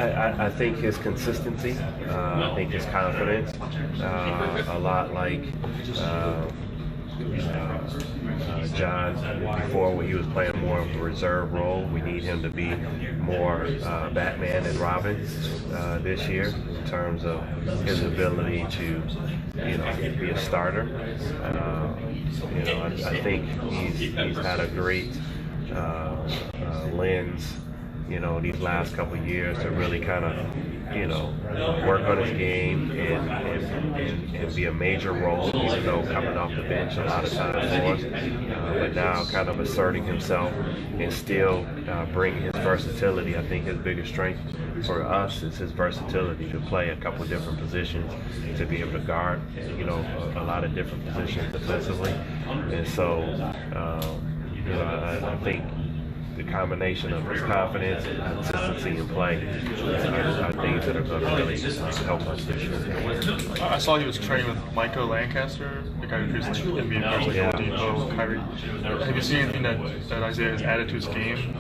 I think his consistency, I think his confidence, a lot like John before when he was playing more of a reserve role. We need him to be more Batman and Robin this year in terms of his ability to, be a starter. I think he's had a great lens, these last couple of years to really kind of, work on his game and be a major role, even though coming off the bench a lot of times for us. But now kind of asserting himself and still bringing his versatility. I think his biggest strength for us is his versatility to play a couple different positions, to be able to guard, a lot of different positions defensively. And so, I think the combination of his confidence and consistency in play are things that are going to really help us this year. I saw he was training with Michael Lancaster, the guy who plays like NBA players like Oladipo, Kyrie. Have you seen anything that Isaiah has added to his game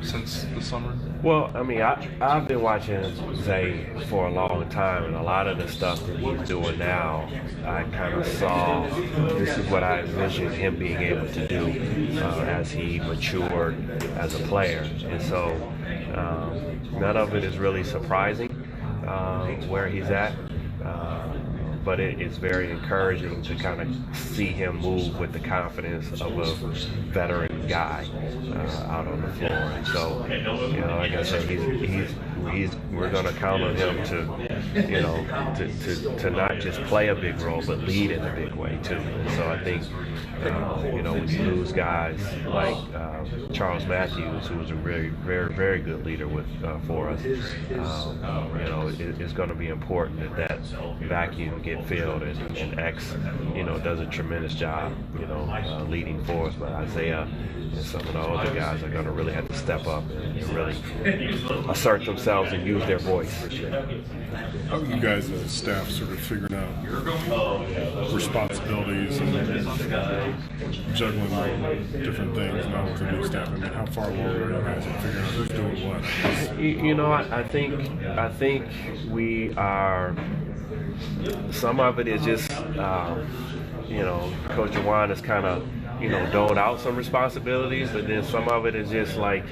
since the summer? Well, I mean, I've been watching Zay for a long time, and a lot of the stuff that he's doing now, I kind of saw this is what I envisioned him being able to do as he matured as a player. And so none of it is really surprising where he's at. But it's very encouraging to kind of see him move with the confidence of a veteran guy out on the floor. And so, like I said, we're going to count on him to not just play a big role, but lead in a big way too. And so I think, when you lose guys like Charles Matthews, who was a very, very, very good leader for us, it's going to be important that vacuum get filled, and X, does a tremendous job, leading for us. But Isaiah and some of the other guys are going to really have to step up and really assert themselves and use their voice. How are you guys as staff sort of figuring out responsibilities and juggling different things now with the new staff? I mean, how far along are you guys in figuring out who's doing what? I think we are. Some of it is just, Coach Juwan is kind of, doled out some responsibilities, but then some of it is just like,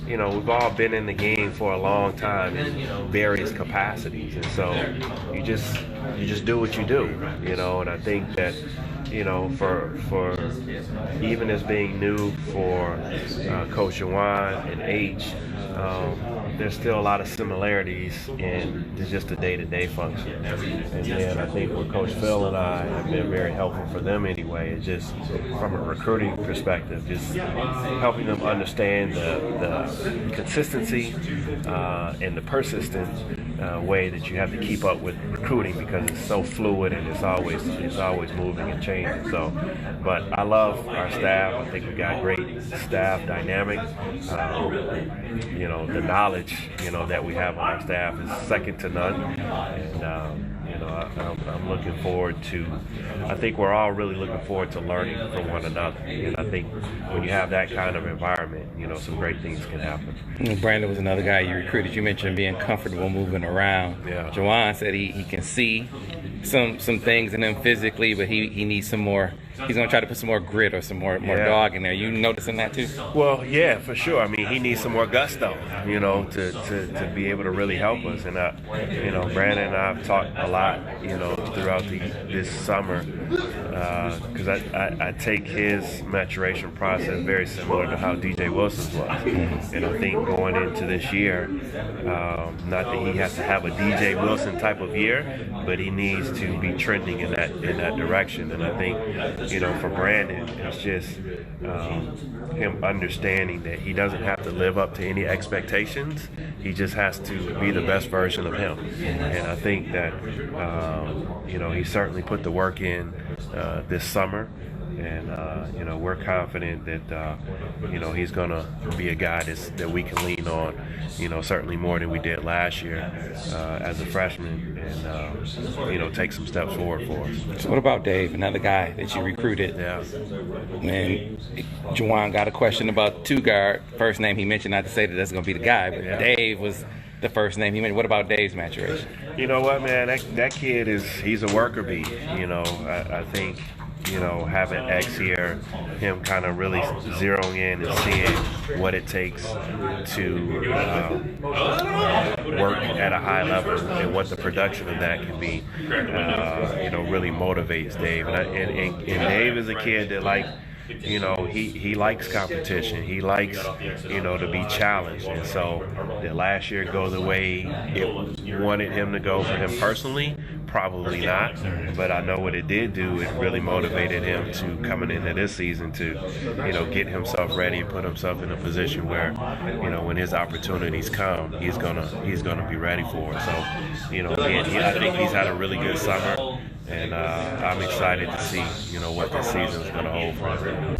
we've all been in the game for a long time in various capacities, and so you just do what you do, and I think that, for even as being new for Coach Juwan and H, there's still a lot of similarities in just the day-to-day function. And then I think what Coach Phil and I have been very helpful for them anyway is just from a recruiting perspective, just helping them understand the consistency and the persistent way that you have to keep up with recruiting, because it's so fluid and it's always moving and changing. So, but I love our staff. I think we got great staff dynamic. The knowledge that we have on our staff is second to none, and I'm looking forward to. I think we're all really looking forward to learning from one another, and I think when you have that kind of environment, some great things can happen. Brandon was another guy you recruited. You mentioned being comfortable moving around. Yeah. Juwan said he can see some things in him physically, but he needs some more. He's going to try to put some more grit or some more dog in there. You noticing that too? Well, yeah, for sure. I mean, he needs some more gusto, to be able to really help us. And Brandon and I have talked a lot, throughout this summer, because I take his maturation process very similar to how DJ Wilson's was. And I think going into this year, not that he has to have a DJ Wilson type of year, but he needs to be trending in that direction. And I think, for Brandon, it's just him understanding that he doesn't have to live up to any expectations. He just has to be the best version of him. And I think that, he certainly put the work in this summer. And, we're confident that, he's going to be a guy that we can lean on, certainly more than we did last year as a freshman, and, take some steps forward for us. So what about Dave, another guy that you recruited? Yeah. And Juwan got a question about two guard. First name he mentioned, not to say that that's going to be the guy, but Dave was the first name he made. What about Dave's maturation? You know what, man? That kid he's a worker bee. You know, I think, you know, having X here, him kind of really zeroing in and seeing what it takes to work at a high level and what the production of that can be, you know, really motivates Dave. And Dave is a kid that, like, you know, he likes competition. He likes, you know, to be challenged. And so did last year go the way it wanted him to go for him personally? Probably not. But I know what it did do. It really motivated him to coming into this season to, you know, get himself ready and put himself in a position where, you know, when his opportunities come, he's gonna be ready for it. So, you know, again, I think he's had a really good summer. And I'm excited to see, you know, what this season is going to hold for him.